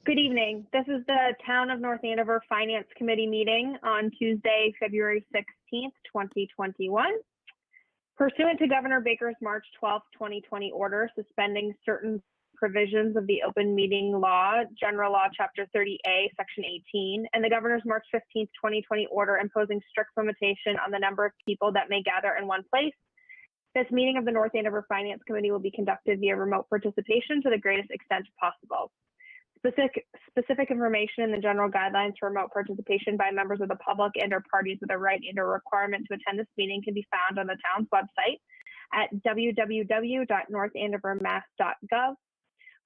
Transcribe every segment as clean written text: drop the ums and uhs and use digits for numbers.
Good evening. This is the Town of North Andover Finance Committee meeting on Tuesday, February 16th, 2021. Pursuant to Governor Baker's March 12th, 2020 order suspending certain provisions of the Open Meeting Law, General Law, Chapter 30A, Section 18, and the Governor's March 15th, 2020 order imposing strict limitation on the number of people that may gather in one place, this meeting of the North Andover Finance Committee will be conducted via remote participation to the greatest extent possible. Specific information in the general guidelines for remote participation by members of the public and or parties with a right and or requirement to attend this meeting can be found on the town's website at www.northandovermass.gov.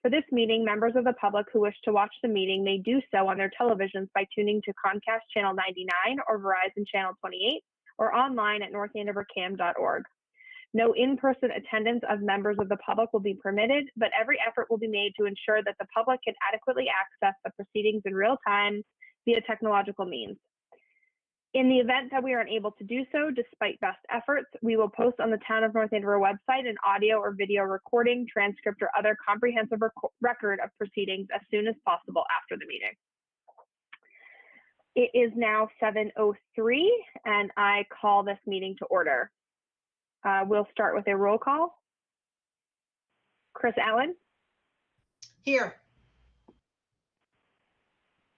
For this meeting, members of the public who wish to watch the meeting may do so on their televisions by tuning to Comcast Channel 99 or Verizon Channel 28 or online at northandovercam.org. No in-person attendance of members of the public will be permitted, but every effort will be made to ensure that the public can adequately access the proceedings in real time via technological means. In the event that we are unable to do so, despite best efforts, we will post on the Town of North Andover website an audio or video recording, transcript, or other comprehensive record of proceedings as soon as possible after the meeting. It is now 7:03, and I call this meeting to order. We'll start with a roll call. Chris Allen. Here.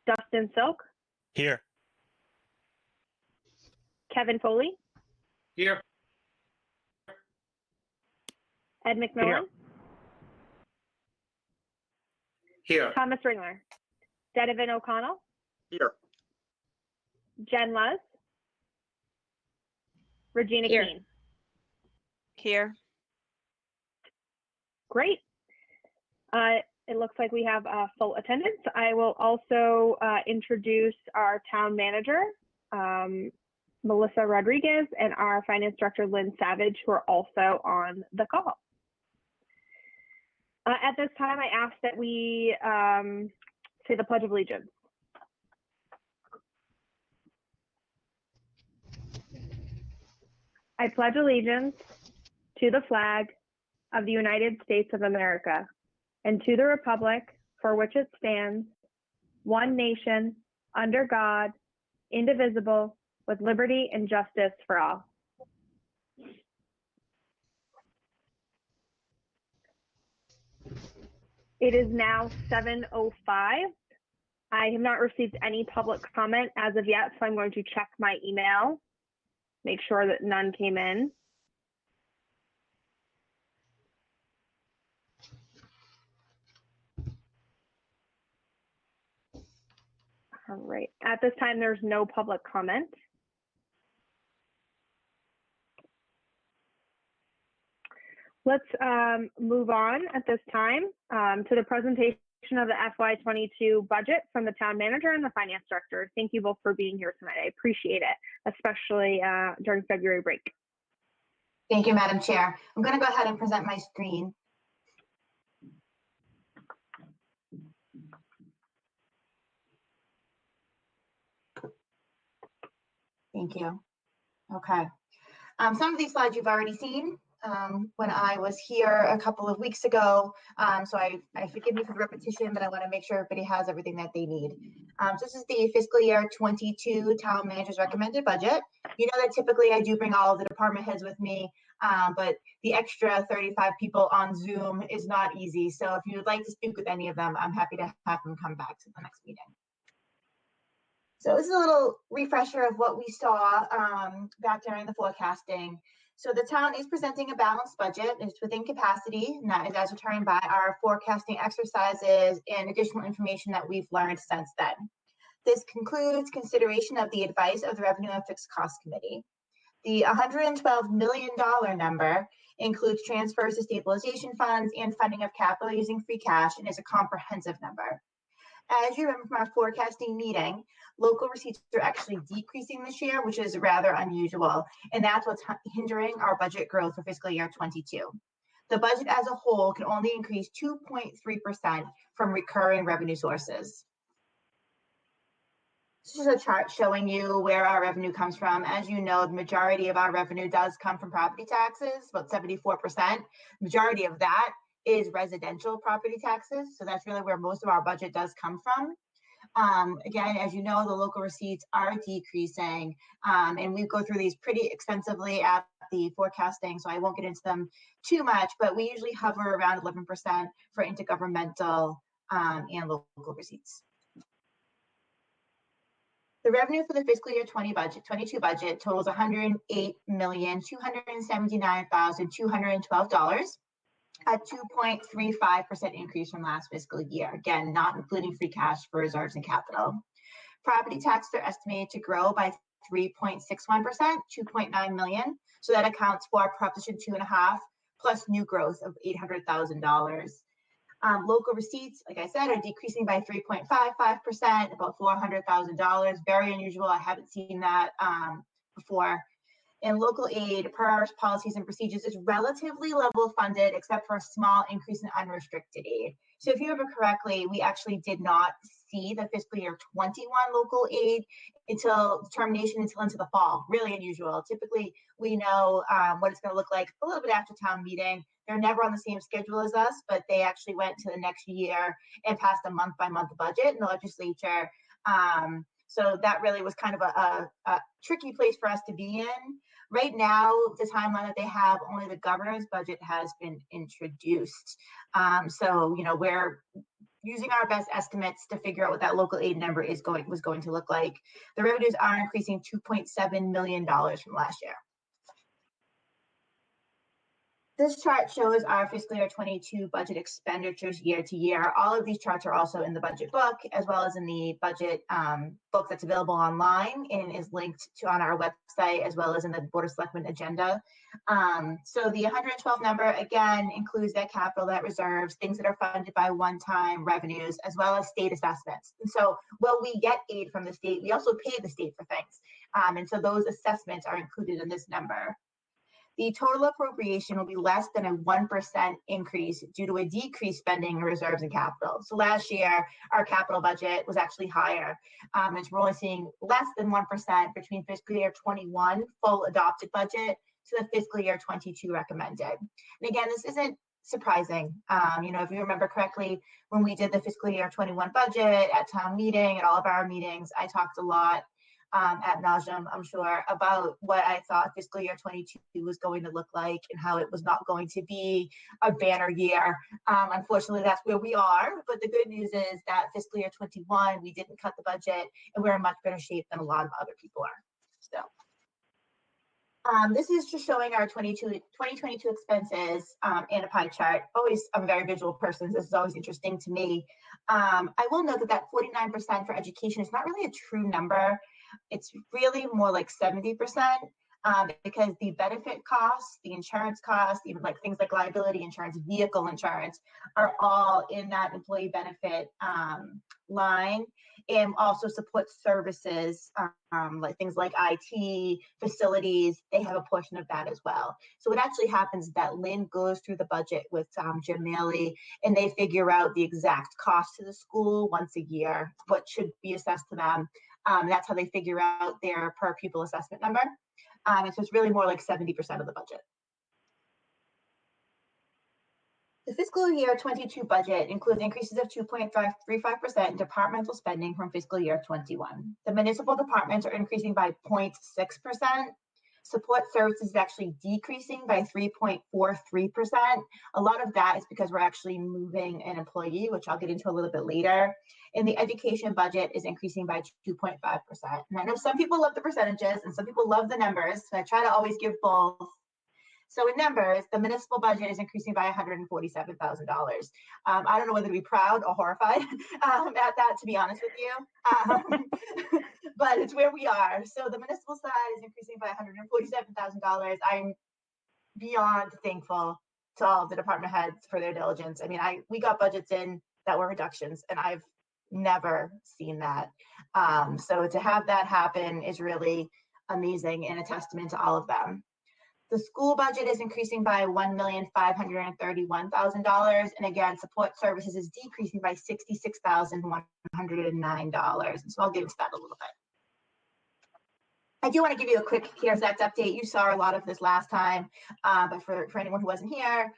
Dustin Silk. Here. Kevin Foley. Here. Ed McMillan. Here. Thomas Ringler. Dedevin O'Connell. Here. Jen Luz. Regina Here. Keene. Here. Great. It looks like we have full attendance. I will also introduce our town manager, Melissa Rodriguez, and our finance director, Lynn Savage, who are also on the call. At this time, I ask that we say the Pledge of Allegiance. I pledge allegiance to the flag of the United States of America and to the republic for which it stands, one nation, under God, indivisible, with liberty and justice for all. It is now 7:05. I have not received any public comment as of yet, so I'm going to check my email, make sure that none came in. All right. At this time, there's no public comment. Let's move on at this time to the presentation of the FY22 budget from the town manager and the finance director. Thank you both for being here tonight. I appreciate it, especially during February break. Thank you, Madam Chair. I'm going to go ahead and present my screen. Thank you. Okay. Some of these slides you've already seen when I was here a couple of weeks ago. So I forgive me for the repetition, but I want to make sure everybody has everything that they need. So this is the fiscal year 22 town manager's recommended budget. You know that typically I do bring all of the department heads with me, but the extra 35 people on Zoom is not easy. So if you would like to speak with any of them, I'm happy to have them come back to the next meeting. So this is a little refresher of what we saw back during the forecasting. So the town is presenting a balanced budget. It's within capacity, and that is as determined by our forecasting exercises and additional information that we've learned since then. This concludes consideration of the advice of the Revenue and Fixed Cost Committee. The $112 million number includes transfers to stabilization funds and funding of capital using free cash and is a comprehensive number. As you remember from our forecasting meeting, local receipts are actually decreasing this year, which is rather unusual, and that's what's hindering our budget growth for fiscal year 22. The budget as a whole can only increase 2.3% from recurring revenue sources. This is a chart showing you where our revenue comes from. As you know, the majority of our revenue does come from property taxes, about 74%. The majority of that is residential property taxes. So that's really where most of our budget does come from. Again, as you know, the local receipts are decreasing, and we go through these pretty extensively at the forecasting, so I won't get into them too much, but we usually hover around 11% for intergovernmental and local receipts. The revenue for the fiscal year 22 budget totals $108,279,212, a 2.35% increase from last fiscal year. Again, not including free cash for reserves and capital. Property taxes are estimated to grow by 3.61%, $2.9 million. So that accounts for Proposition 2.5 plus new growth of $800,000. Local receipts, like I said, are decreasing by 3.55%, about $400,000. Very unusual. I haven't seen that before. And local aid, per our policies and procedures, is relatively level funded, except for a small increase in unrestricted aid. So if you remember correctly, we actually did not see the fiscal year 21 local aid until termination until into the fall. Really unusual. Typically, we know what it's going to look like a little bit after town meeting. They're never on the same schedule as us, but they actually went to the next year and passed a month-by-month budget in the legislature. So that really was kind of a tricky place for us to be in. Right now, the timeline that they have, only the governor's budget has been introduced. So, you know, we're using our best estimates to figure out what that local aid number was going to look like. The revenues are increasing $2.7 million from last year. This chart shows our fiscal year 22 budget expenditures year to year. All of these charts are also in the budget book, as well as in the budget book that's available online and is linked to on our website, as well as in the Board of Selectmen agenda. So the 112 number, again, includes that capital, that reserves, things that are funded by one-time revenues, as well as state assessments. And so while we get aid from the state, we also pay the state for things. And so those assessments are included in this number. The total appropriation will be less than a 1% increase due to a decreased spending in reserves and capital. So last year, our capital budget was actually higher. And we're only seeing less than 1% between fiscal year 21 full adopted budget to the fiscal year 22 recommended. And again, this isn't surprising. You know, if you remember correctly, when we did the fiscal year 21 budget at town meeting, at all of our meetings, I talked a lot ad nauseum, I'm sure, about what I thought fiscal year 22 was going to look like and how it was not going to be a banner year. Unfortunately, that's where we are. But the good news is that fiscal year 21, we didn't cut the budget, and we're in much better shape than a lot of other people are. So this is just showing our 2022 expenses in a pie chart. Always, I'm a very visual person. So this is always interesting to me. I will note that 49% for education is not really a true number. It's really more like 70%, because the benefit costs, the insurance costs, even like things like liability insurance, vehicle insurance, are all in that employee benefit line, and also support services, like things like IT, facilities, they have a portion of that as well. So what actually happens is that Lynn goes through the budget with Jim Maley, and they figure out the exact cost to the school once a year, what should be assessed to them. That's how they figure out their per pupil assessment number. And so it's really more like 70% of the budget. The fiscal year 22 budget includes increases of 2.35% in departmental spending from fiscal year 21. The municipal departments are increasing by 0.6%. Support services is actually decreasing by 3.43%. A lot of that is because we're actually moving an employee, which I'll get into a little bit later. And the education budget is increasing by 2.5%. And I know some people love the percentages and some people love the numbers, so I try to always give both. So in numbers, the municipal budget is increasing by $147,000. I don't know whether to be proud or horrified at that, to be honest with you. But it's where we are. So the municipal side is increasing by $147,000. I'm beyond thankful to all of the department heads for their diligence. I mean, we got budgets in that were reductions, and I've never seen that. So to have that happen is really amazing and a testament to all of them. The school budget is increasing by $1,531,000. And again, support services is decreasing by $66,109. So I'll get into that a little bit. I do want to give you a quick CARES Act update. You saw a lot of this last time, but for anyone who wasn't here,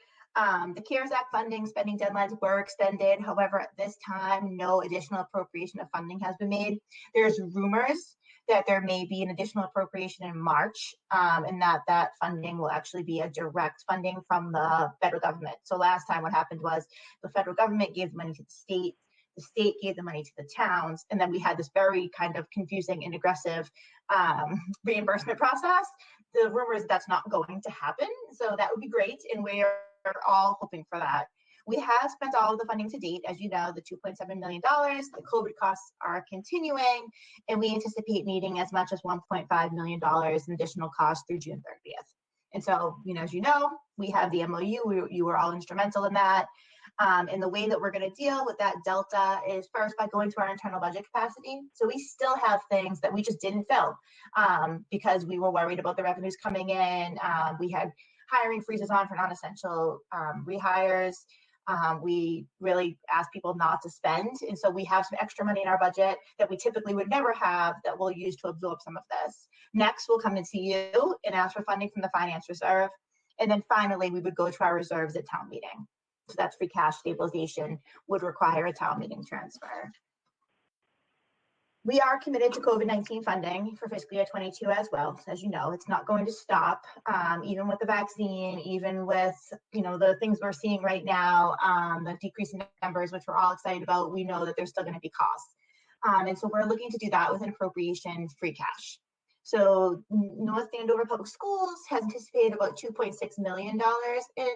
The CARES Act funding spending deadlines were extended. However, at this time, no additional appropriation of funding has been made. There's rumors that there may be an additional appropriation in March, and that funding will actually be a direct funding from the federal government. So last time what happened was the federal government gave the money to the state gave the money to the towns, and then we had this very kind of confusing and aggressive reimbursement process. The rumor is that's not going to happen, so that would be great, and we're all hoping for that. We have spent all of the funding to date, as you know, the $2.7 million. The COVID costs are continuing, and we anticipate needing as much as $1.5 million in additional costs through June 30th. And so, as you know, we have the MOU. You were all instrumental in that. And the way that we're going to deal with that delta is first by going to our internal budget capacity. So we still have things that we just didn't fill because we were worried about the revenues coming in. We had hiring freezes on for non-essential rehires. We really asked people not to spend. And so we have some extra money in our budget that we typically would never have that we'll use to absorb some of this. Next, we'll come into you and ask for funding from the finance reserve. And then finally, we would go to our reserves at town meeting. So that's free cash stabilization would require a town meeting transfer. We are committed to COVID-19 funding for fiscal year 22 as well. As you know, it's not going to stop, even with the vaccine, even with the things we're seeing right now, the decreasing numbers, which we're all excited about. We know that there's still going to be costs, and so we're looking to do that with an appropriation free cash. So North Andover Public Schools has anticipated about $2.6 million in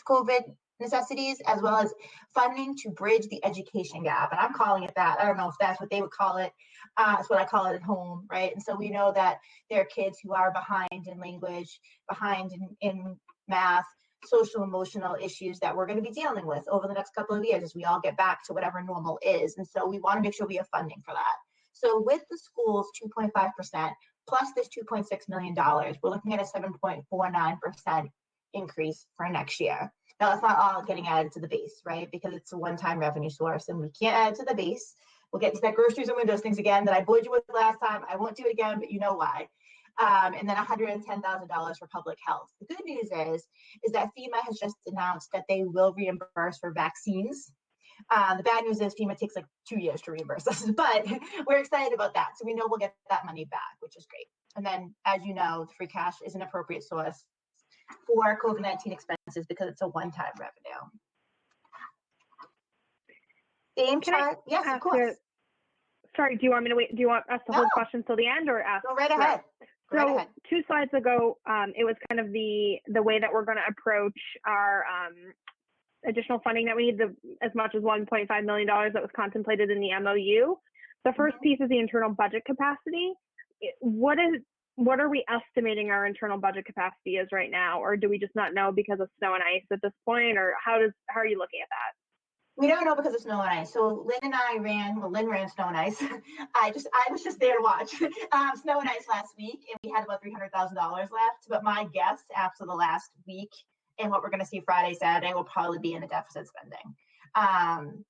COVID necessities, as well as funding to bridge the education gap. And I'm calling it that. I don't know if that's what they would call it. That's what I call it at home, right? And so we know that there are kids who are behind in language, behind in math, social emotional issues that we're going to be dealing with over the next couple of years as we all get back to whatever normal is. And so we want to make sure we have funding for that. So with the schools 2.5% plus this $2.6 million, we're looking at a 7.49% increase for next year. Now, it's not all getting added to the base, right? Because it's a one-time revenue source and we can't add it to the base. We'll get to that groceries and windows things again that I bored you with last time. I won't do it again, but you know why. And then $110,000 for public health. The good news is that FEMA has just announced that they will reimburse for vaccines. The bad news is FEMA takes like 2 years to reimburse us, but we're excited about that. So we know we'll get that money back, which is great. And then, as you know, the free cash is an appropriate source for COVID-19 expenses because it's a one-time revenue. Same chart. Yes, of course. Sorry, do you want me to wait? Do you want us to hold questions till the end or ask? Go right ahead. Go right ahead. 2 slides ago, it was kind of the way that we're going to approach our additional funding that we need, as much as $1.5 million that was contemplated in the MOU. The first piece is the internal budget capacity. What are we estimating our internal budget capacity is right now, or do we just not know because of snow and ice at this point, or how are you looking at that? We don't know because of snow and ice. So Lynn and I Lynn ran snow and ice. I was just there to watch snow and ice last week, and we had about $300,000 left. But my guess after the last week and what we're going to see Friday, Saturday will probably be in a deficit spending.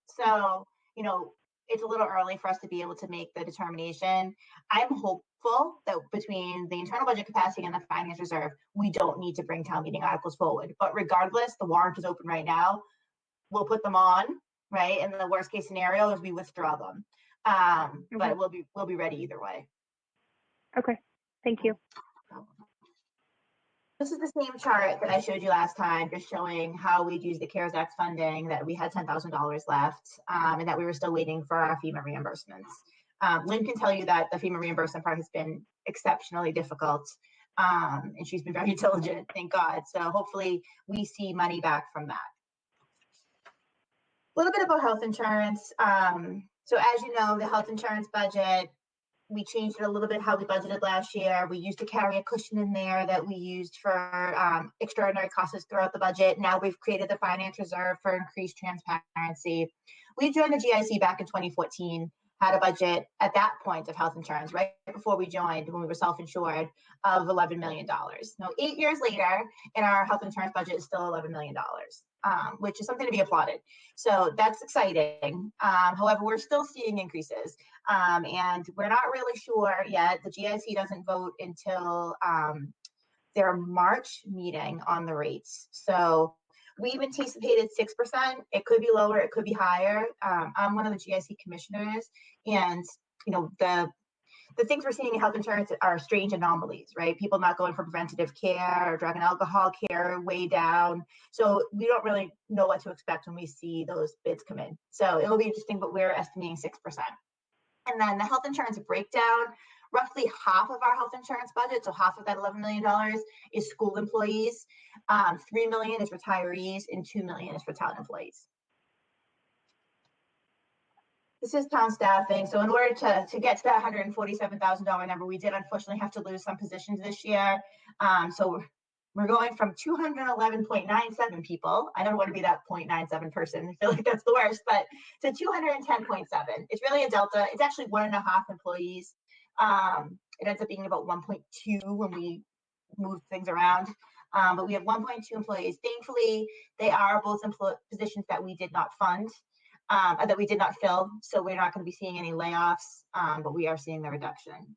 So it's a little early for us to be able to make the determination. I'm hopeful that between the internal budget capacity and the finance reserve, we don't need to bring town meeting articles forward. But regardless, the warrant is open right now. We'll put them on, right? And the worst case scenario is we withdraw them. But we'll be ready either way. Okay, thank you. This is the same chart that I showed you last time, just showing how we'd use the CARES Act funding, that we had $10,000 left, and that we were still waiting for our FEMA reimbursements. Lynn can tell you that the FEMA reimbursement part has been exceptionally difficult, and she's been very diligent, thank God. So hopefully we see money back from that. A little bit about health insurance. So as you know, the health insurance budget, we changed it a little bit how we budgeted last year. We used to carry a cushion in there that we used for extraordinary costs throughout the budget. Now we've created the finance reserve for increased transparency. We joined the GIC back in 2014, had a budget at that point of health insurance, right before we joined, when we were self-insured, of $11 million. Now, 8 years later, and our health insurance budget is still $11 million, which is something to be applauded. So that's exciting. However, we're still seeing increases, and we're not really sure yet. The GIC doesn't vote until their March meeting on the rates. So We've anticipated 6%. It could be lower, it could be higher. I'm one of the GIC commissioners, and the things we're seeing in health insurance are strange anomalies, right? People not going for preventative care or drug and alcohol care way down. So we don't really know what to expect when we see those bids come in. So it'll be interesting, but we're estimating 6%. And then the health insurance breakdown, roughly half of our health insurance budget, so half of that $11 million is school employees, $3 million is retirees, and $2 million is for town employees. This is town staffing. So in order to get to that $147,000 number, we did unfortunately have to lose some positions this year. So we're going from 211.97 people. I don't want to be that 0.97 person. I feel like that's the worst, but to 210.7. It's really a delta. It's actually 1.5 employees. It ends up being about 1.2 when we move things around. But we have 1.2 employees. Thankfully, they are both positions that we did not fund. That we did not fill, so we're not going to be seeing any layoffs, but we are seeing the reduction.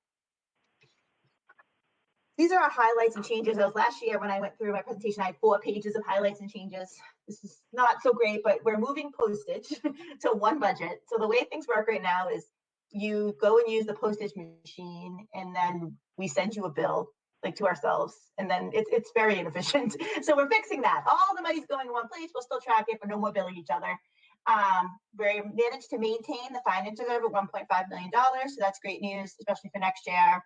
These are our highlights and changes. As last year when I went through my presentation, I had 4 pages of highlights and changes. This is not so great, but we're moving postage to one budget. So the way things work right now is you go and use the postage machine, and then we send you a bill like to ourselves, and then it's very inefficient. So we're fixing that. All the money's going in one place. We'll still track it, but no more billing each other. We managed to maintain the finance reserve at $1.5 million, so that's great news, especially for next year.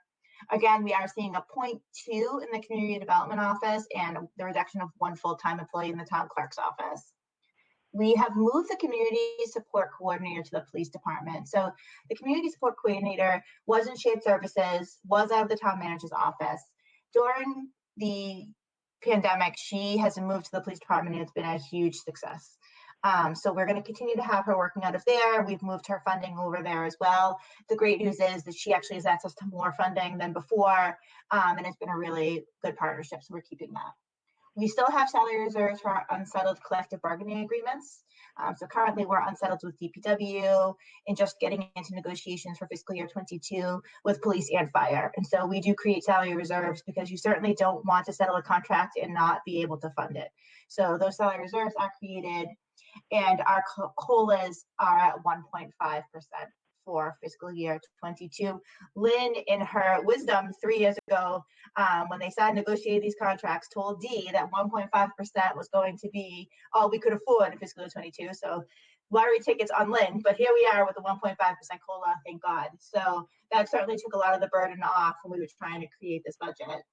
Again, we are seeing a 0.2 in the community development office and the reduction of 1 full-time employee in the town clerk's office. We have moved the community support coordinator to the police department. So the community support coordinator was in shared services, was out of the town manager's office. During the pandemic, she has moved to the police department, and it's been a huge success. So we're going to continue to have her working out of there. We've moved her funding over there as well. The great news is that she actually has access to more funding than before, and it's been a really good partnership, so we're keeping that. We still have salary reserves for our unsettled collective bargaining agreements. So currently we're unsettled with DPW and just getting into negotiations for fiscal year 22 with police and fire. And so we do create salary reserves because you certainly don't want to settle a contract and not be able to fund it. So those salary reserves are created, and our COLAs are at 1.5% for fiscal year 22. Lynn, in her wisdom 3 years ago, when they started negotiating these contracts, told Dee that 1.5% was going to be all we could afford in fiscal year 22. So lottery tickets on Lynn, but here we are with a 1.5% COLA, thank God. So that certainly took a lot of the burden off when we were trying to create this budget.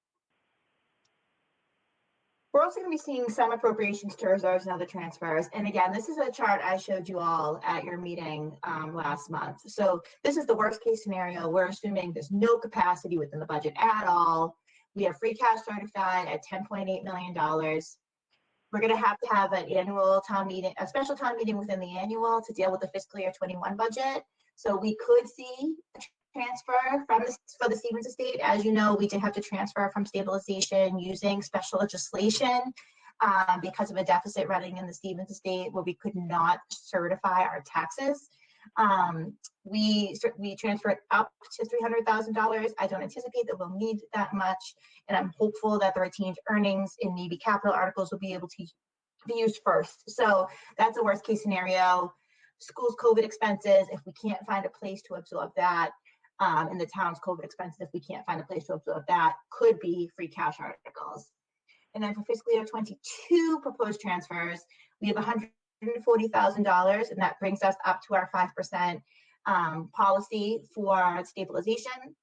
We're also going to be seeing some appropriations to reserves and other transfers. And again, this is a chart I showed you all at your meeting last month. So this is the worst case scenario. We're assuming there's no capacity within the budget at all. We have free cash certified at $10.8 million. We're going to have an annual town meeting, a special town meeting within the annual to deal with the fiscal year 21 budget. So we could see a transfer for the Stevens estate. As you know, we did have to transfer from stabilization using special legislation because of a deficit running in the Stevens estate where we could not certify our taxes. We transferred up to $300,000. I don't anticipate that we'll need that much, and I'm hopeful that the retained earnings in maybe capital articles will be able to be used first. So that's a worst case scenario. Schools' COVID expenses, if we can't find a place to absorb that, in the town's COVID expenses, if we can't find a place to absorb that, could be free cash articles. And then for fiscal year 22 proposed transfers, we have $140,000, and that brings us up to our 5% policy for stabilization.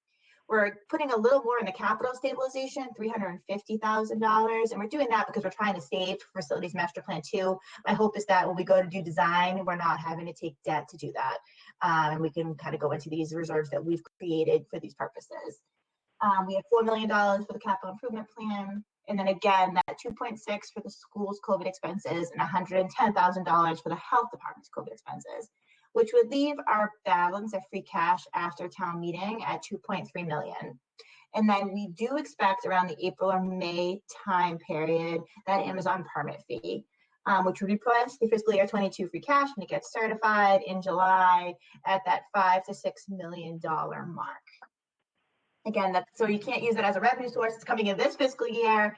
We're putting a little more in the capital stabilization, $350,000, and we're doing that because we're trying to save for facilities master plan 2. My hope is that when we go to do design, we're not having to take debt to do that, and we can kind of go into these reserves that we've created for these purposes. We have $4 million for the capital improvement plan, and then again that 2.6 for the school's COVID expenses and $110,000 for the health department's COVID expenses, which would leave our balance of free cash after town meeting at $2.3 million. And then we do expect around the April or May time period that Amazon permit fee, which would replace the fiscal year 22 free cash when it gets certified in July at that $5 to $6 million mark. Again, so you can't use it as a revenue source. It's coming in this fiscal year.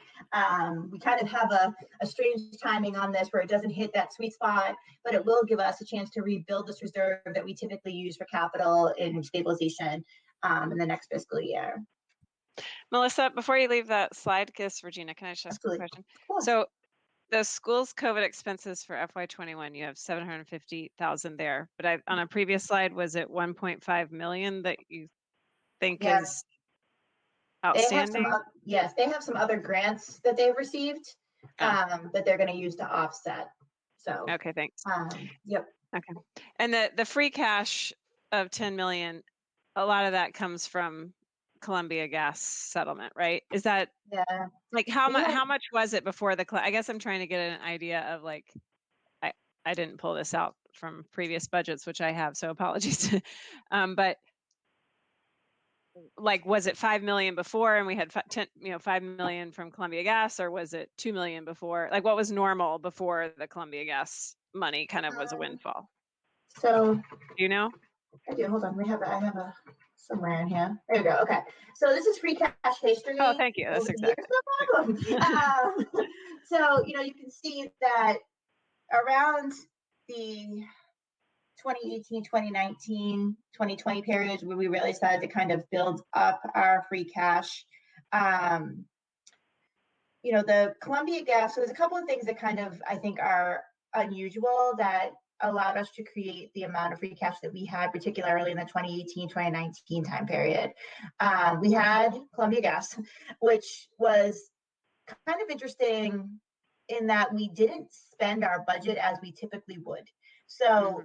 We kind of have a strange timing on this where it doesn't hit that sweet spot, but it will give us a chance to rebuild this reserve that we typically use for capital and stabilization in the next fiscal year. Melissa, before you leave that slide, because Regina, can I just ask a Absolutely. question? Cool. So the school's COVID expenses for FY21, you have 750,000 there, but on a previous slide, was it 1.5 million that you think Yeah. is They have outstanding? yes, they have some other grants that they've received that they're going to use to offset. So, Okay, thanks. yep. Okay. And the free cash of 10 million, a lot of that comes from Columbia Gas settlement, right? Is that Yeah. like how much was it before I guess I'm trying to get an idea of like, I didn't pull this out from previous budgets, which I have, so apologies. But like, was it 5 million before and we had 5 million from Columbia Gas, or was it 2 million before? Like, what was normal before the Columbia Gas money kind of was a windfall? So, Do you know? I do. Hold on. I have a somewhere in here. There we go. Okay. So this is free cash history. Oh, thank you. That's exactly. No problem. So, you can see that around the 2018, 2019, 2020 periods where we really started to kind of build up our free cash. The Columbia Gas, so there's a couple of things that kind of, I think, are unusual that allowed us to create the amount of free cash that we had, particularly in the 2018, 2019 time period. We had Columbia Gas, which was kind of interesting in that we didn't spend our budget as we typically would. So,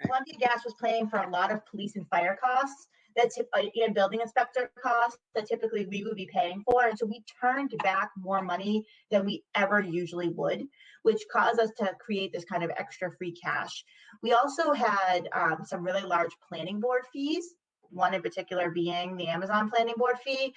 Columbia Gas was paying for a lot of police and fire costs and building inspector costs that typically we would be paying for. And so we turned back more money than we ever usually would, which caused us to create this kind of extra free cash. We also had some really large planning board fees, one in particular being the Amazon planning board fee.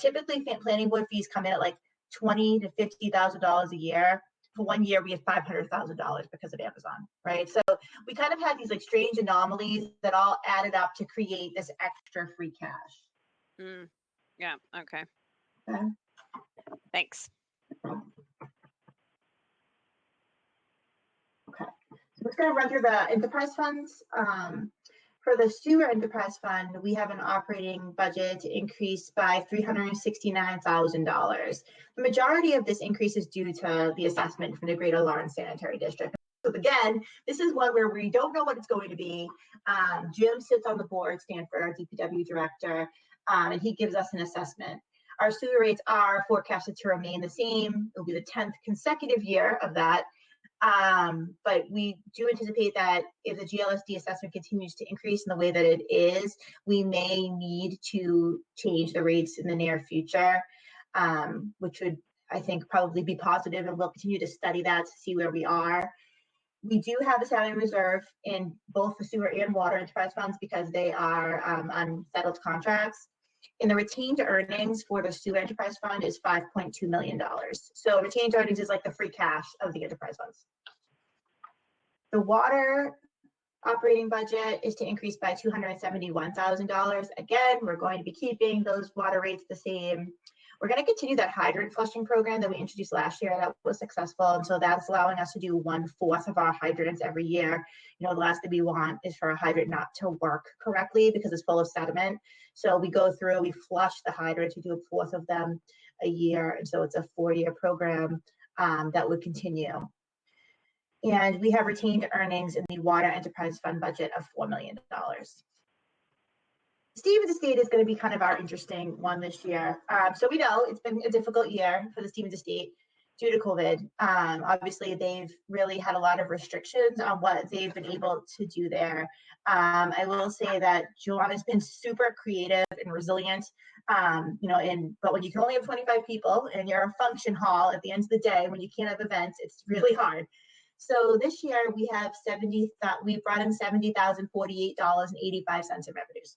Typically planning board fees come in at like $20,000 to $50,000 a year. For 1 year, we had $500,000 because of Amazon, right? So we kind of had these like strange anomalies that all added up to create this extra free cash. Yeah. Okay. Okay. Thanks. Okay. So I'm just going to run through the enterprise funds. For the sewer enterprise fund, we have an operating budget increase by $369,000. The majority of this increase is due to the assessment from the Greater Lawrence Sanitary District. So again, this is one where we don't know what it's going to be. Jim sits on the board, Stanford, our DPW director, and he gives us an assessment. Our sewer rates are forecasted to remain the same. It'll be the 10th consecutive year of that. But we do anticipate that if the GLSD assessment continues to increase in the way that it is, we may need to change the rates in the near future, which would, I think, probably be positive, and we'll continue to study that to see where we are. We do have a salary reserve in both the sewer and water enterprise funds because they are on settled contracts. And the retained earnings for the sewer enterprise fund is $5.2 million. So retained earnings is like the free cash of the enterprise funds. The water operating budget is to increase by $271,000. Again, we're going to be keeping those water rates the same. We're going to continue that hydrant flushing program that we introduced last year that was successful. And so that's allowing us to do 1/4 of our hydrants every year. The last thing we want is for a hydrant not to work correctly because it's full of sediment. So we go through, we flush the hydrants, we do 1/4 of them a year. And so it's a 4-year program that would continue. And we have retained earnings in the water enterprise fund budget of $4 million. Stevens Estate is going to be kind of our interesting one this year. So we know it's been a difficult year for the Stevens Estate due to COVID. Obviously, they've really had a lot of restrictions on what they've been able to do there. I will say that John has been super creative and resilient. But when you can only have 25 people and you're a function hall at the end of the day, when you can't have events, it's really hard. So this year we have we brought in $70,048.85 in revenues.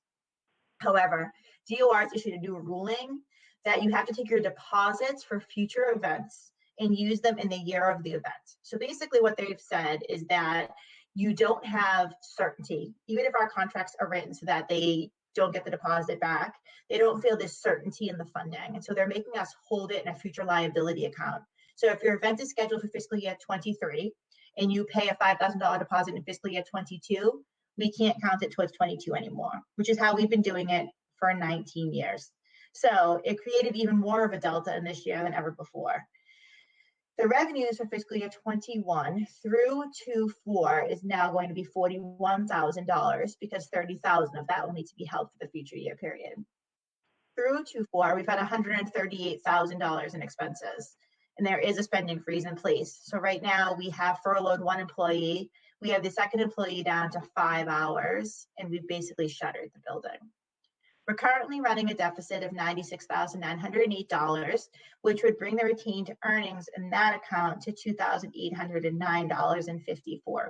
However, DOR has issued a new ruling that you have to take your deposits for future events and use them in the year of the event. So basically what they've said is that you don't have certainty, even if our contracts are written so that they don't get the deposit back, they don't feel this certainty in the funding. And so they're making us hold it in a future liability account. So if your event is scheduled for fiscal year 23 and you pay a $5,000 deposit in fiscal year 22, we can't count it towards 22 anymore, which is how we've been doing it for 19 years. So it created even more of a delta in this year than ever before. The revenues for fiscal year 21 through to 4 is now going to be $41,000 because $30,000 of that will need to be held for the future year period. Through to 4, we've had $138,000 in expenses, and there is a spending freeze in place. So right now we have furloughed one employee. We have the second employee down to 5 hours, and we've basically shuttered the building. We're currently running a deficit of $96,908, which would bring the retained earnings in that account to $2,809.54.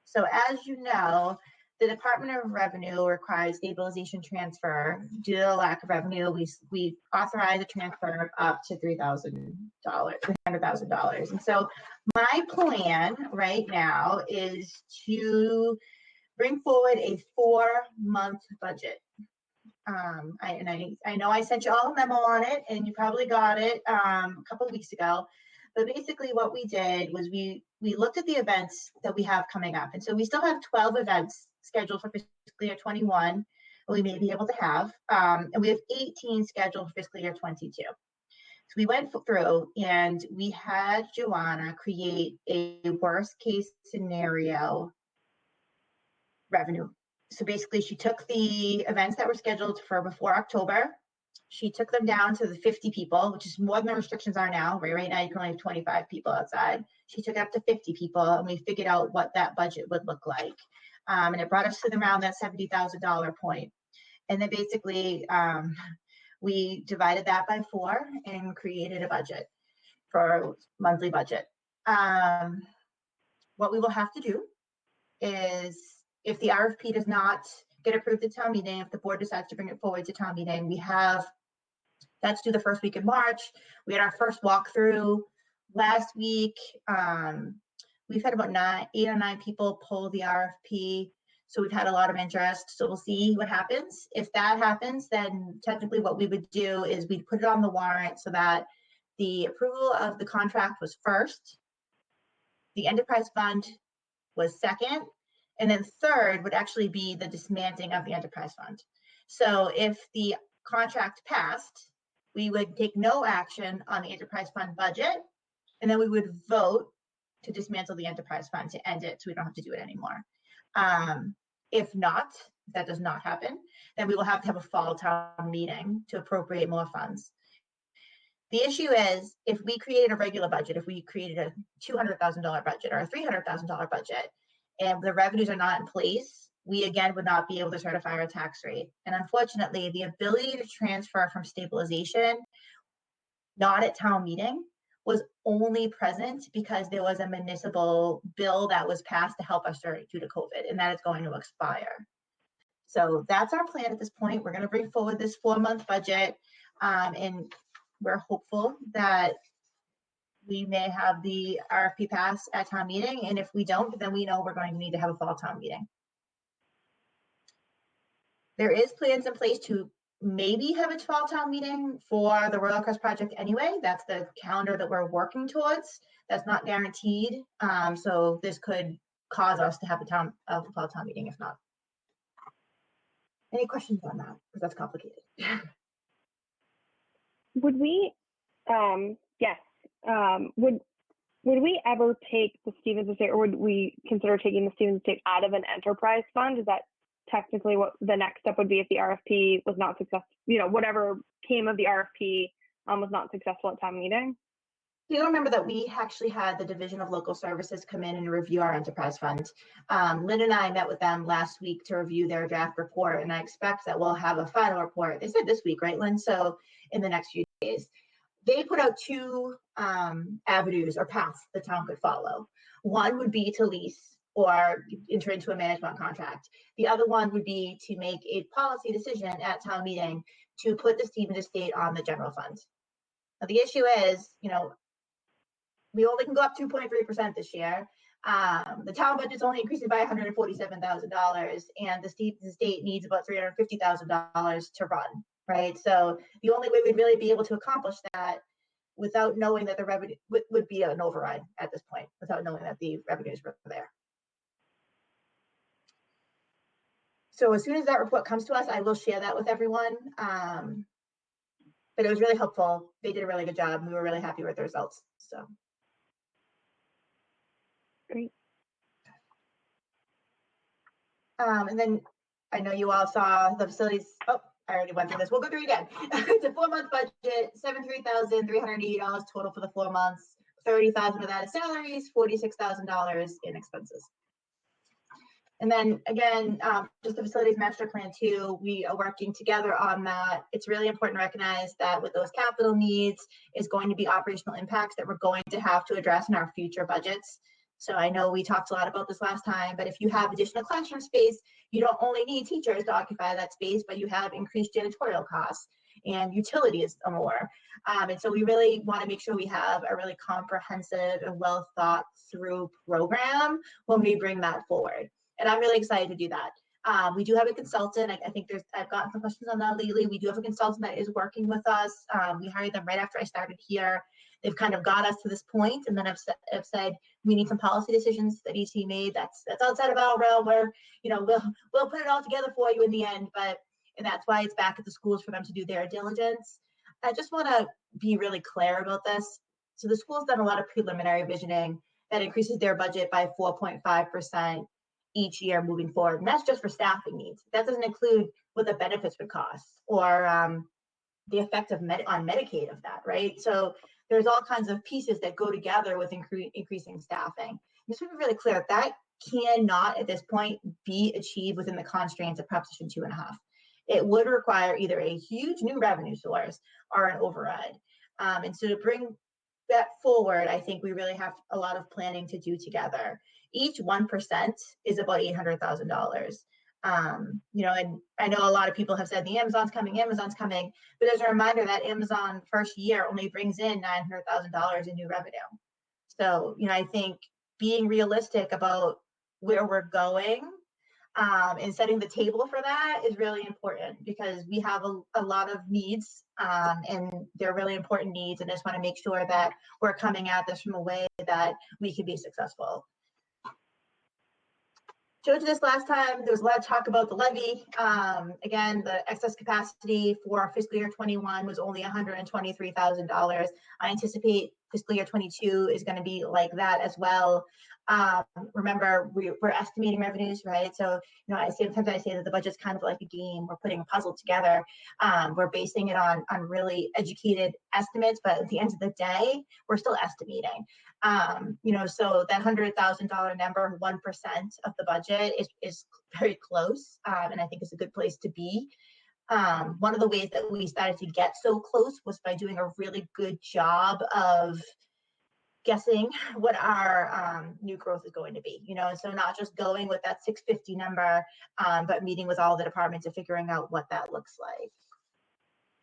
So as you know, the Department of Revenue requires stabilization transfer. Due to the lack of revenue, we authorize a transfer up to $300,000. And so my plan right now is to bring forward a 4-month budget. I know I sent you all a memo on it, and you probably got it a couple of weeks ago. But basically, what we did was we looked at the events that we have coming up, and so we still have 12 events scheduled for fiscal year 21. We may be able to have, and we have 18 scheduled for fiscal year 22. So we went through and we had Joanna create a worst case scenario revenue. So basically, she took the events that were scheduled for before October. She took them down to the 50 people, which is more than the restrictions are now. Right now, you can only have 25 people outside. She took it up to 50 people, and we figured out what that budget would look like. And it brought us to around that $70,000 point. And then basically, we divided that by 4 and created a budget for a monthly budget. What we will have to do is, if the RFP does not get approved at town meeting, if the board decides to bring it forward to town meeting, that's due the first week of March. We had our first walkthrough last week. We've had about 8 or 9 people pull the RFP. So we've had a lot of interest. So we'll see what happens. If that happens, then technically what we would do is we'd put it on the warrant so that the approval of the contract was first, the enterprise fund was second, and then third would actually be the dismantling of the enterprise fund. So if the contract passed, we would take no action on the enterprise fund budget, and then we would vote to dismantle the enterprise fund to end it so we don't have to do it anymore. If not, if that does not happen, then we will have to have a fall town meeting to appropriate more funds. The issue is, if we created a regular budget, if we created a $200,000 budget or a $300,000 budget, and the revenues are not in place, we again would not be able to certify our tax rate. And unfortunately, the ability to transfer from stabilization, not at town meeting, was only present because there was a municipal bill that was passed to help us due to COVID, and that is going to expire. So that's our plan at this point. We're going to bring forward this 4-month budget, and we're hopeful that we may have the RFP pass at town meeting, and if we don't, then we know we're going to need to have a fall town meeting. There is plans in place to maybe have a fall town meeting for the Royal Crest project anyway. That's the calendar that we're working towards. That's not guaranteed. So this could cause us to have a fall town meeting if not. Any questions on that? Because that's complicated. Would we, yes, would we ever take the Stevens Estate, or would we consider taking the Stevens Estate out of an enterprise fund? Is that technically what the next step would be if the RFP was not successful? You know, whatever came of the RFP was not successful at town meeting? You'll remember that we actually had the Division of Local Services come in and review our enterprise fund. Lynn and I met with them last week to review their draft report, and I expect that we'll have a final report. They said this week, right, Lynn? So in the next few days. They put out 2 avenues or paths the town could follow. One would be to lease or enter into a management contract. The other one would be to make a policy decision at town meeting to put the Stevens Estate on the general fund. Now, the issue is, you know, we only can go up 2.3% this year. The town budget's only increasing by $147,000, and the state needs about $350,000 to run, right? So the only way we'd really be able to accomplish that without knowing that the revenue would be an override at this point, without knowing that the revenues were there. So as soon as that report comes to us, I will share that with everyone. But it was really helpful. They did a really good job. We were really happy with the results. So Great. And then I know you all saw the facilities. Oh, I already went through this. We'll go through it again. It's a 4-month budget, $73,380 total for the 4 months. $30,000 of that is salaries, $46,000 in expenses. And then again, just the facilities master plan too, we are working together on that. It's really important to recognize that with those capital needs is going to be operational impacts that we're going to have to address in our future budgets. So I know we talked a lot about this last time, but if you have additional classroom space, you don't only need teachers to occupy that space, but you have increased janitorial costs and utilities more. And so we really want to make sure we have a really comprehensive and well thought through program when we bring that forward. And I'm really excited to do that. We do have a consultant. I think I've gotten some questions on that lately. We do have a consultant that is working with us. We hired them right after I started here. They've kind of got us to this point, and then I've said we need some policy decisions that ET made. That's outside of our realm. Where we'll put it all together for you in the end. And that's why it's back at the schools for them to do their diligence. I just want to be really clear about this. So the school's done a lot of preliminary visioning that increases their budget by 4.5%. each year moving forward. And that's just for staffing needs. That doesn't include what the benefits would cost or the effect of on Medicaid of that, right? So there's all kinds of pieces that go together with increasing staffing. Just to be really clear, that cannot at this point be achieved within the constraints of Proposition 2.5. It would require either a huge new revenue source or an override. And so to bring that forward, I think we really have a lot of planning to do together. Each 1% is about $800,000. And I know a lot of people have said the Amazon's coming, but as a reminder, that Amazon first year only brings in $900,000 in new revenue. So, I think being realistic about where we're going and setting the table for that is really important because we have a lot of needs and they're really important needs. And I just want to make sure that we're coming at this from a way that we can be successful. Showed you this last time. There was a lot of talk about the levy. Again, the excess capacity for fiscal year 21 was only $123,000. I anticipate fiscal year 22 is going to be like that as well. Remember, we're estimating revenues, right? So, sometimes I say that the budget's kind of like a game. We're putting a puzzle together. We're basing it on really educated estimates, but at the end of the day, we're still estimating. So that $100,000 number, 1% of the budget is very close, and I think it's a good place to be. One of the ways that we started to get so close was by doing a really good job of guessing what our new growth is going to be, so not just going with that 650 number, but meeting with all the departments and figuring out what that looks like.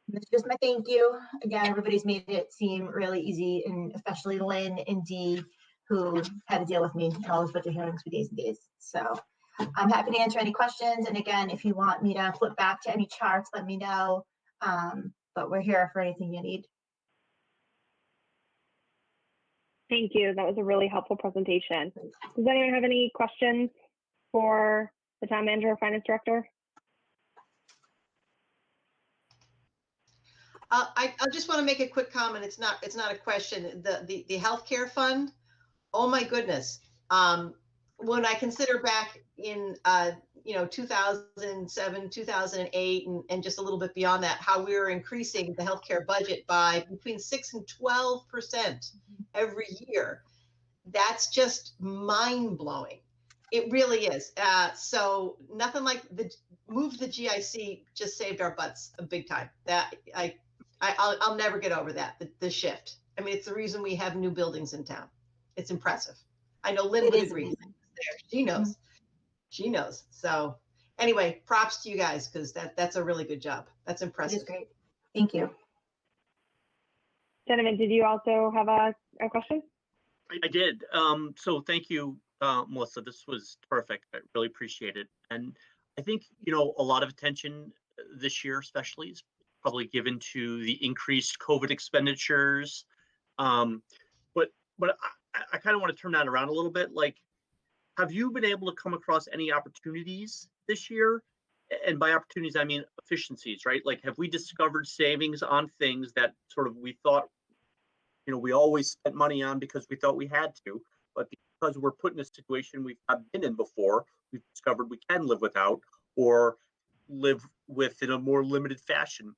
And this is just my thank you. Again, everybody's made it seem really easy, and especially Lynn and Dee, who had to deal with me in all those budget hearings for days and days. So I'm happy to answer any questions. And again, if you want me to flip back to any charts, let me know. But we're here for anything you need. Thank you. That was a really helpful presentation. Does anyone have any questions for the town manager or finance director? I just want to make a quick comment. It's not a question. The healthcare fund. Oh my goodness. When I consider back in 2007, 2008, and just a little bit beyond that, how we were increasing the healthcare budget by between 6 and 12% every year. That's just mind blowing. It really is. So nothing like the move the GIC just saved our butts a big time. That I'll never get over that. The shift. I mean, it's the reason we have new buildings in town. It's impressive. I know Lynn would agree. She knows. She knows. So anyway, props to you guys because that's a really good job. That's impressive. It is great. Thank you. Gentlemen, did you also have a question? I did. So thank you, Melissa. This was terrific. I really appreciate it. And I think, a lot of attention this year, especially, is probably given to the increased COVID expenditures. But I kind of want to turn that around a little bit. Like, have you been able to come across any opportunities this year? And by opportunities, I mean efficiencies, right? Like, have we discovered savings on things that sort of we thought, we always spent money on because we thought we had to, but because we're put in a situation we've not been in before, we've discovered we can live without or live with in a more limited fashion.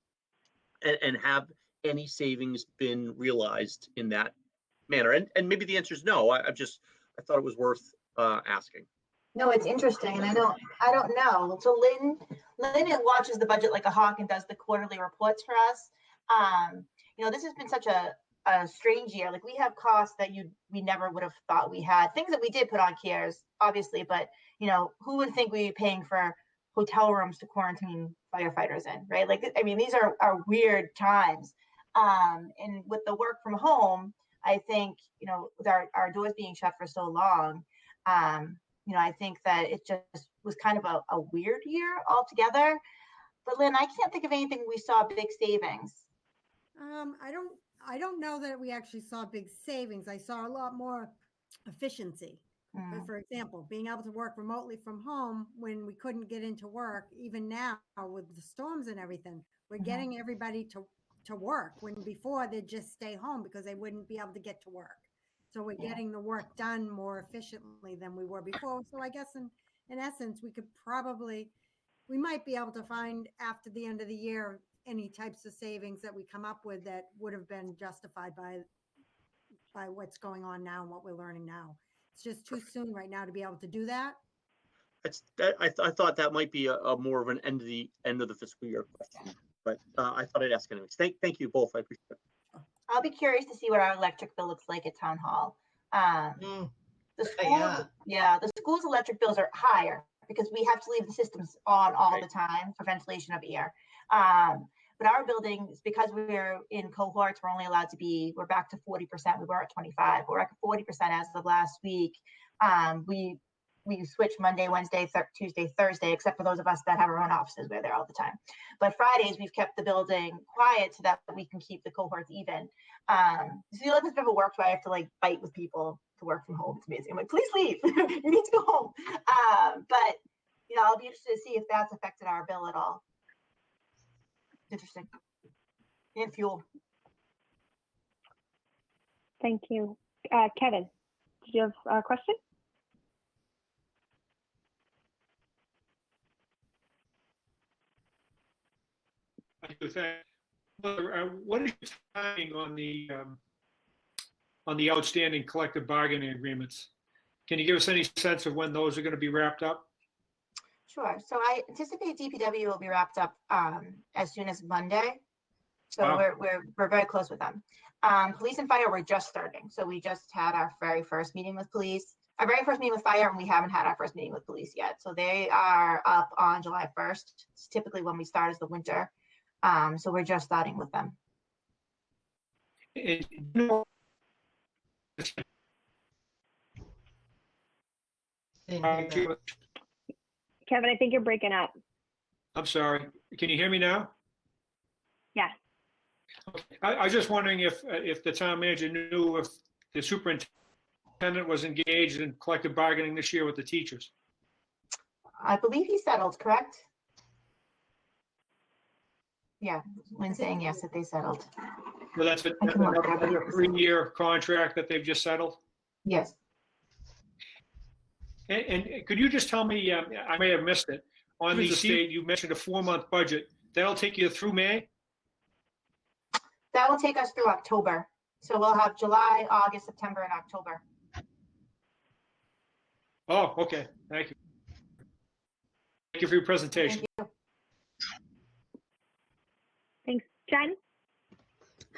And have any savings been realized in that manner? And maybe the answer is no. I thought it was worth asking. No, it's interesting, and I don't know. So Lynn watches the budget like a hawk and does the quarterly reports for us. This has been such a strange year. Like, we have costs that we never would have thought we had. Things that we did put on cares, obviously, but who would think we'd be paying for hotel rooms to quarantine firefighters in, right? Like, I mean, these are weird times. And with the work from home, I think, with our doors being shut for so long, I think that it just was kind of a weird year altogether. But Lynn, I can't think of anything we saw big savings. I don't know that we actually saw big savings. I saw a lot more efficiency. For example, being able to work remotely from home when we couldn't get into work, even now with the storms and everything, we're getting everybody to work when before they'd just stay home because they wouldn't be able to get to work. So we're getting the work done more efficiently than we were before. So I guess in essence, we might be able to find after the end of the year any types of savings that we come up with that would have been justified by what's going on now and what we're learning now. It's just too soon right now to be able to do that. I thought that might be a more of an end of the fiscal year question, but I thought I'd ask anyways. Thank you both. I appreciate it. I'll be curious to see what our electric bill looks like at town hall. The school's electric bills are higher because we have to leave the systems on all the time for ventilation of air. But our buildings, because we're in cohorts, we're back to 40%. We were at 25. We're at 40% as of last week. We switch Monday, Wednesday, Tuesday, Thursday, except for those of us that have our own offices. We're there all the time. But Fridays, we've kept the building quiet so that we can keep the cohorts even. So you this ever work where I have to fight with people to work from home. It's amazing. I'm like, please leave. You need to go home. But I'll be interested to see if that's affected our bill at all. Interesting. And fuel. Thank you. Kevin, did you have a question? I do. What is your timing on the outstanding collective bargaining agreements? Can you give us any sense of when those are going to be wrapped up? Sure. So I anticipate DPW will be wrapped up as soon as Monday. So Wow. we're very close with them. Police and fire, we're just starting. So we just had our very first meeting with police. Our very first meeting with fire, and we haven't had our first meeting with police yet. So they are up on July 1st. It's typically when we start is the winter. So we're just starting with them. Kevin, I think you're breaking up. I'm sorry. Can you hear me now? Yes. Okay. I was just wondering if the town manager knew if the superintendent was engaged in collective bargaining this year with the teachers. I believe he settled, correct? Yeah, Lynn's saying yes, that they settled. Well, that's a 3-year contract that they've just settled? Yes. And could you just tell me, I may have missed it, on the state, you mentioned a 4-month budget. That'll take you through May? That will take us through October. So we'll have July, August, September, and October. Oh, okay. Thank you. Thank you for your presentation. Thank you. Thanks. Jen?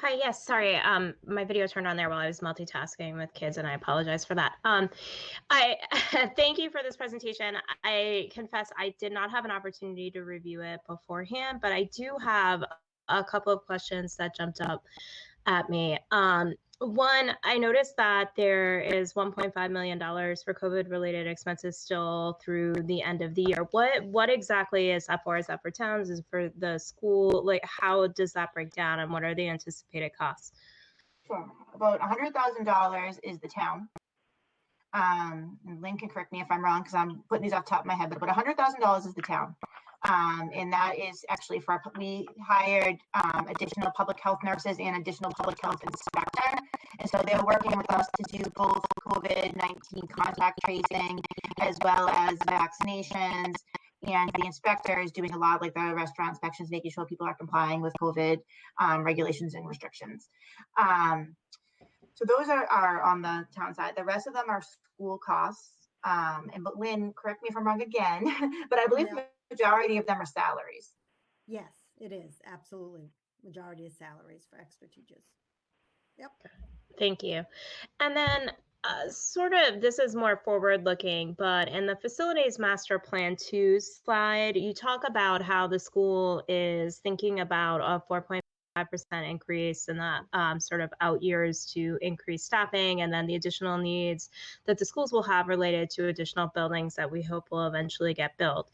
Hi, yes, sorry, my video turned on there while I was multitasking with kids, and I apologize for that. I thank you for this presentation. I confess I did not have an opportunity to review it beforehand, but I do have a couple of questions that jumped up at me. One, I noticed that there is $1.5 million for COVID-related expenses still through the end of the year. What exactly is that for? Is that for towns? Is it for the school? Like, how does that break down, and what are the anticipated costs? Sure. About $100,000 is the town. And Lynn can correct me if I'm wrong because I'm putting these off the top of my head, but about $100,000 is the town. And that is actually for, we hired additional public health nurses and additional public health inspector. And so they're working with us to do both COVID-19 contact tracing as well as vaccinations. And the inspector is doing a lot like the restaurant inspections, making sure people are complying with COVID regulations and restrictions. So those are on the town side. The rest of them are school costs. But Lynn, correct me if I'm wrong again, but I believe the majority of them are salaries. Yes, it is. Absolutely. Majority is salaries for extra teachers. Yep. Thank you. And then sort of, this is more forward looking, but in the facilities master plan 2 slide, you talk about how the school is thinking about a 4.5% increase in the sort of out years to increase staffing, and then the additional needs that the schools will have related to additional buildings that we hope will eventually get built.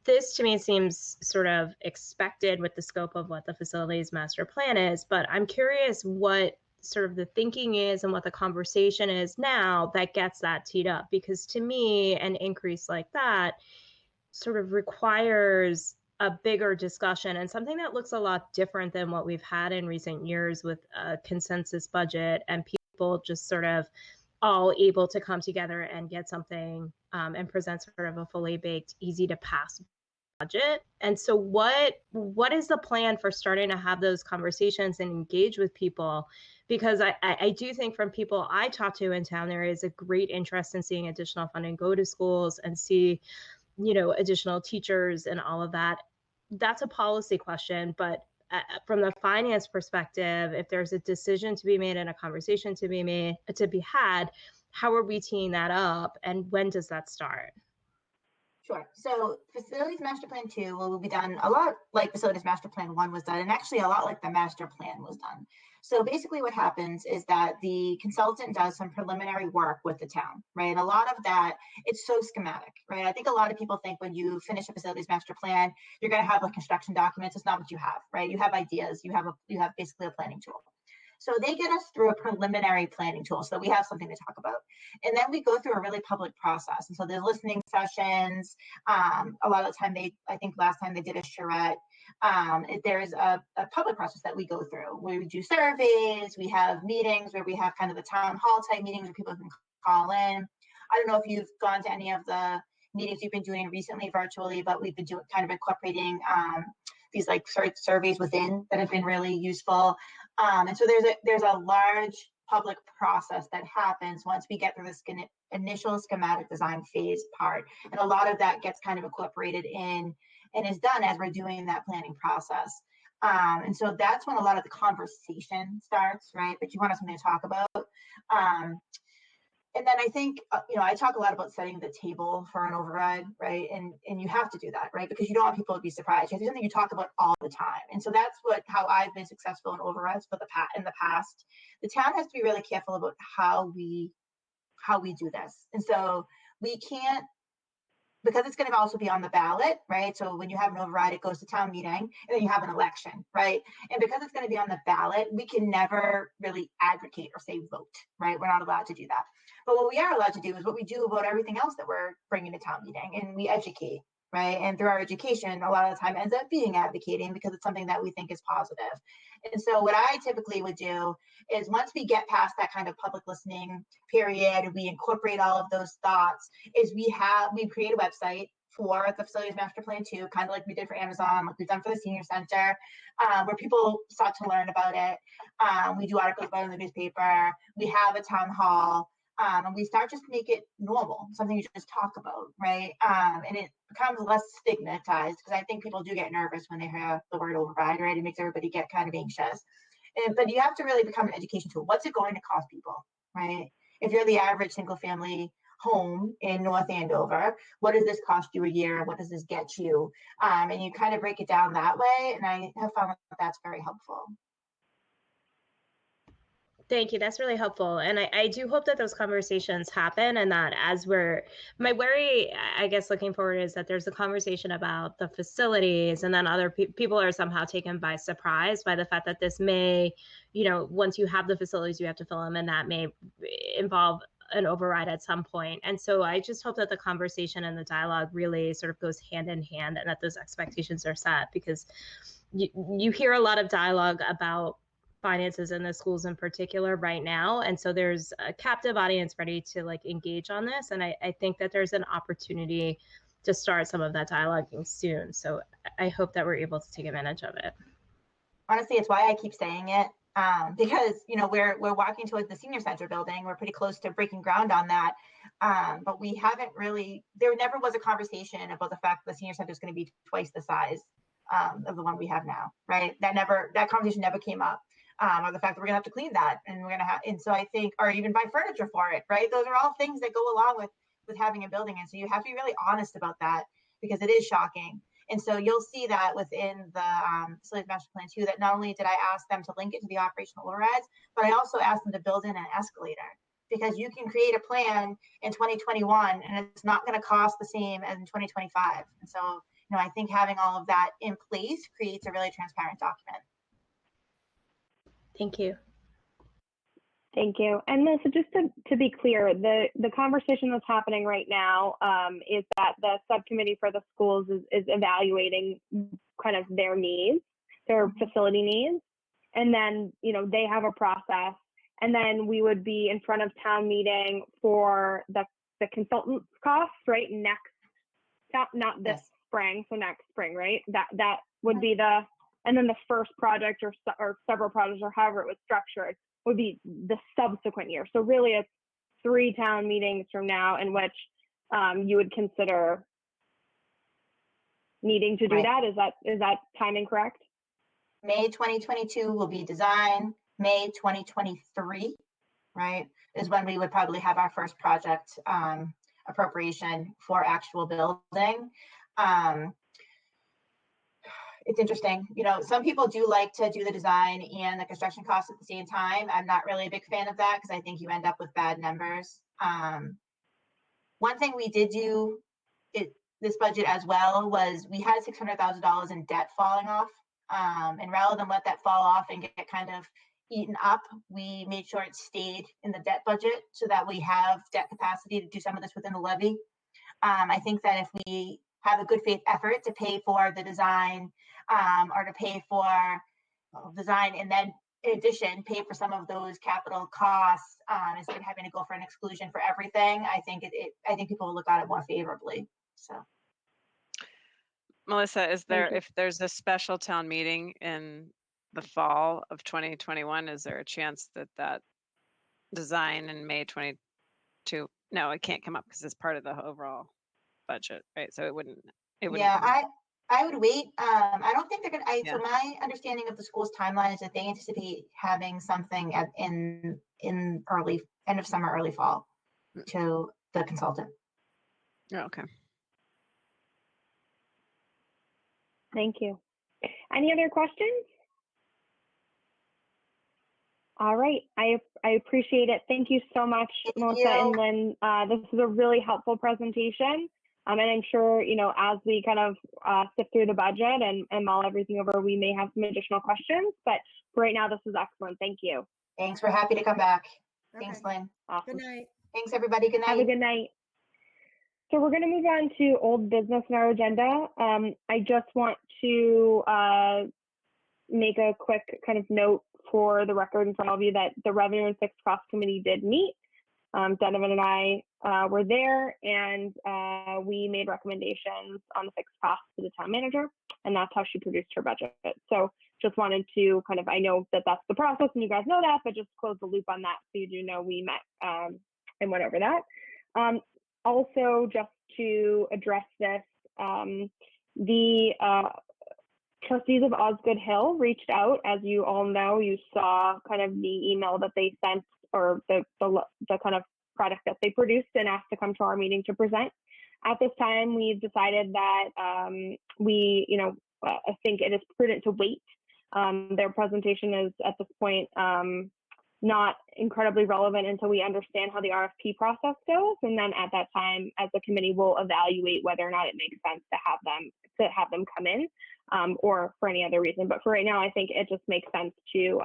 This to me seems sort of expected with the scope of what the facilities master plan is, but I'm curious what sort of the thinking is and what the conversation is now that gets that teed up, because to me an increase like that sort of requires a bigger discussion and something that looks a lot different than what we've had in recent years with a consensus budget and people just sort of all able to come together and get something and present sort of a fully baked, easy to pass budget. And so what is the plan for starting to have those conversations and engage with people? Because I do think from people I talk to in town, there is a great interest in seeing additional funding go to schools and see, additional teachers and all of that. That's a policy question, but from the finance perspective, if there's a decision to be made and a conversation to be had, how are we teeing that up and when does that start? Sure. So Facilities Master Plan 2 will be done a lot like Facilities Master Plan 1 was done, and actually a lot like the master plan was done. So basically what happens is that the consultant does some preliminary work with the town, right? And a lot of that, it's so schematic, right? I think a lot of people think when you finish a Facilities Master Plan, you're going to have like construction documents. It's not what you have, right? You have ideas. You have basically a planning tool. So they get us through a preliminary planning tool so that we have something to talk about. And then we go through a really public process. And so there's listening sessions. A lot of the time, I think last time they did a charrette. There's a public process that we go through where we do surveys. We have meetings where we have kind of the town hall type meetings where people can call in. I don't know if you've gone to any of the meetings you've been doing recently virtually, but we've been doing kind of incorporating these like surveys within that have been really useful. And so there's a large public process that happens once we get through this initial schematic design phase part. And a lot of that gets kind of incorporated in and is done as we're doing that planning process. And so that's when a lot of the conversation starts, right? But you want something to talk about. And then I think, I talk a lot about setting the table for an override, right? And you have to do that, right? Because you don't want people to be surprised. It's something you talk about all the time. And so that's how I've been successful in overrides in the past. The town has to be really careful about how we do this. And so we can't, because it's going to also be on the ballot, right? So when you have an override, it goes to town meeting and then you have an election, right? And because it's going to be on the ballot, we can never really advocate or say vote, right? We're not allowed to do that. But what we are allowed to do is what we do about everything else that we're bringing to town meeting, and we educate, right? And through our education, a lot of the time ends up being advocating because it's something that we think is positive. And so what I typically would do is once we get past that kind of public listening period, we incorporate all of those thoughts, is we create a website for the Facilities Master Plan 2, kind of like we did for Amazon, like we've done for the Senior Center, where people start to learn about it. We do articles about it in the newspaper. We have a town hall. And we start just to make it normal, something you just talk about, right? And it becomes less stigmatized because I think people do get nervous when they hear the word override, right? It makes everybody get kind of anxious. But you have to really become an education tool. What's it going to cost people, right? If you're the average single family home in North Andover, what does this cost you a year? What does this get you? And you kind of break it down that way. And I have found that that's very helpful. Thank you. That's really helpful. And I do hope that those conversations happen and that my worry, I guess, looking forward is that there's a conversation about the facilities and then other people are somehow taken by surprise by the fact that this may, once you have the facilities, you have to fill them and that may involve an override at some point. And so I just hope that the conversation and the dialogue really sort of goes hand in hand and that those expectations are set because you hear a lot of dialogue about finances in the schools in particular right now. And so there's a captive audience ready to like engage on this. And I think that there's an opportunity to start some of that dialoguing soon. So I hope that we're able to take advantage of it. Honestly, it's why I keep saying it. Because we're walking towards the senior center building. We're pretty close to breaking ground on that. But we haven't really, there never was a conversation about the fact that the senior center is going to be twice the size of the one we have now, right? That conversation never came up. Or the fact that we're gonna have to clean that and we're gonna have, and so I think, or even buy furniture for it, right? Those are all things that go along with having a building. And so you have to be really honest about that because it is shocking. And so you'll see that within the facilities master plan too, that not only did I ask them to link it to the operational overrides, but I also asked them to build in an escalator because you can create a plan in 2021 and it's not gonna cost the same as in 2025. And so, I think having all of that in place creates a really transparent document. Thank you. Thank you. And Melissa, just to be clear, the conversation that's happening right now is that the subcommittee for the schools is evaluating kind of their needs, their facility needs. And then, they have a process. And then we would be in front of town meeting for the consultant's costs, right? Not this spring, so next spring, right? That would be and then the first project or several projects or however it was structured would be the subsequent year. So really it's 3 town meetings from now in which you would consider needing to do that. Is that timing correct? May 2022 will be design. May 2023, right, is when we would probably have our first project appropriation for actual building. It's interesting. Some people do like to do the design and the construction costs at the same time. I'm not really a big fan of that because I think you end up with bad numbers. One thing we did do this budget as well was we had $600,000 in debt falling off. And rather than let that fall off and get kind of eaten up, we made sure it stayed in the debt budget so that we have debt capacity to do some of this within the levy. I think that if we have a good faith effort to pay for the design or to pay for design and then in addition pay for some of those capital costs instead of having to go for an exclusion for everything, I think people will look at it more favorably. So Melissa, if there's a special town meeting in the fall of 2021, is there a chance that design in May 22? No, it can't come up because it's part of the overall budget, right? So it wouldn't. Yeah, I would wait. I don't think they're gonna. So my understanding of the school's timeline is that they anticipate having something in early end of summer, early fall to the consultant. Okay. Thank you. Any other questions? All right, I appreciate it. Thank you so much, Melissa and Lynn. This is a really helpful presentation. And I'm sure, as we kind of sift through the budget and mull everything over, we may have some additional questions. But for right now, this is excellent. Thank you. Thanks. We're happy to come back. Okay. Thanks, Lynn. Awesome. Good night. Thanks, everybody. Good night. Have a good night. So we're going to move on to old business in our agenda. I just want to make a quick kind of note for the record and for all of you that the Revenue and Fixed Cost Committee did meet. Donovan and I were there, and we made recommendations on the fixed costs to the town manager, and that's how she produced her budget. So just wanted to kind of, I know that that's the process and you guys know that, but just close the loop on that so you do know we met and went over that. Also, just to address this, the trustees of Osgood Hill reached out. As you all know, you saw kind of the email that they sent, or the kind of product that they produced, and asked to come to our meeting to present. At this time, we've decided that I think it is prudent to wait. Their presentation is at this point not incredibly relevant until we understand how the RFP process goes. And then at that time, as a committee, we'll evaluate whether or not it makes sense to have them come in, or for any other reason. But for right now, I think it just makes sense to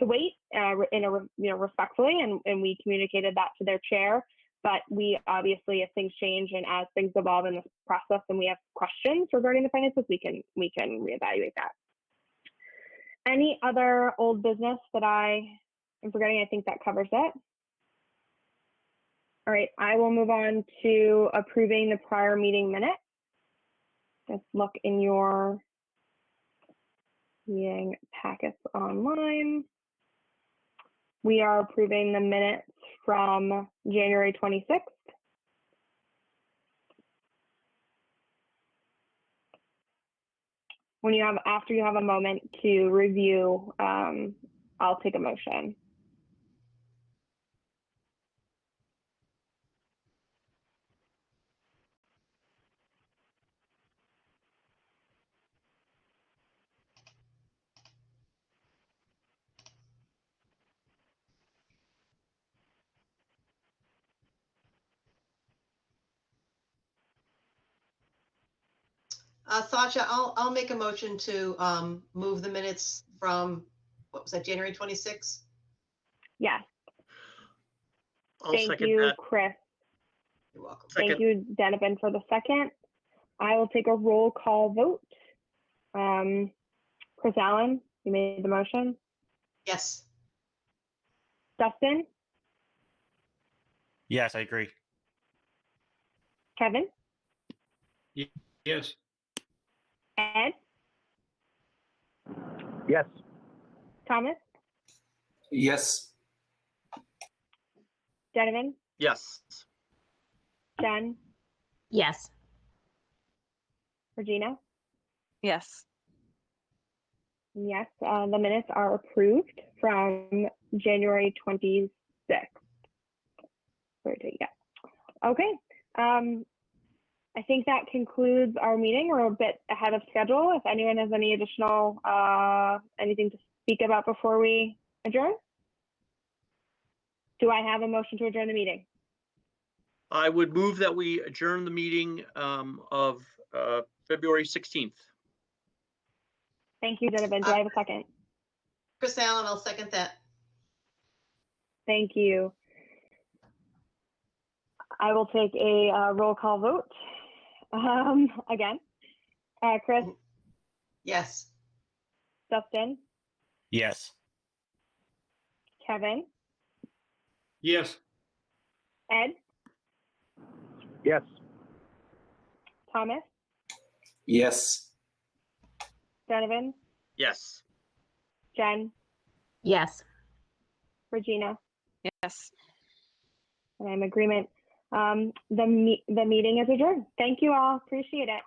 wait respectfully, and we communicated that to their chair. But we obviously, if things change and as things evolve in this process and we have questions regarding the finances, we can reevaluate that. Any other old business that I am forgetting? I think that covers it. All right, I will move on to approving the prior meeting minutes. Let's look in your meeting packets online. We are approving the minutes from January 26th. After you have a moment to review, I'll take a motion. Sasha, I'll make a motion to move the minutes from, what was that, January 26th? Yes. I'll Thank second you, that. Chris. You're welcome. Second. Thank you, Donovan, for the second. I will take a roll call vote. Chris Allen, you made the motion. Yes. Dustin, Yes, I agree. Kevin, Yes. Ed, Yes. Thomas, Yes. Donovan, Yes. Jen, Yes. Regina. Yes. Yes, the minutes are approved from January 26th. Yeah. Okay. I think that concludes our meeting. We're a bit ahead of schedule. If anyone has any additional, anything to speak about before we adjourn? Do I have a motion to adjourn the meeting? I would move that we adjourn the meeting of February 16th. Thank you, Donovan. Do I have a second? Chris Allen, I'll second that. Thank you. I will take a roll call vote. Again, Chris, Yes. Dustin, Yes. Kevin, Yes. Ed, Yes. Thomas, Yes. Donovan, Yes. Jen, Yes. Regina, Yes. and I'm in agreement. The meeting is adjourned. Thank you all. Appreciate it.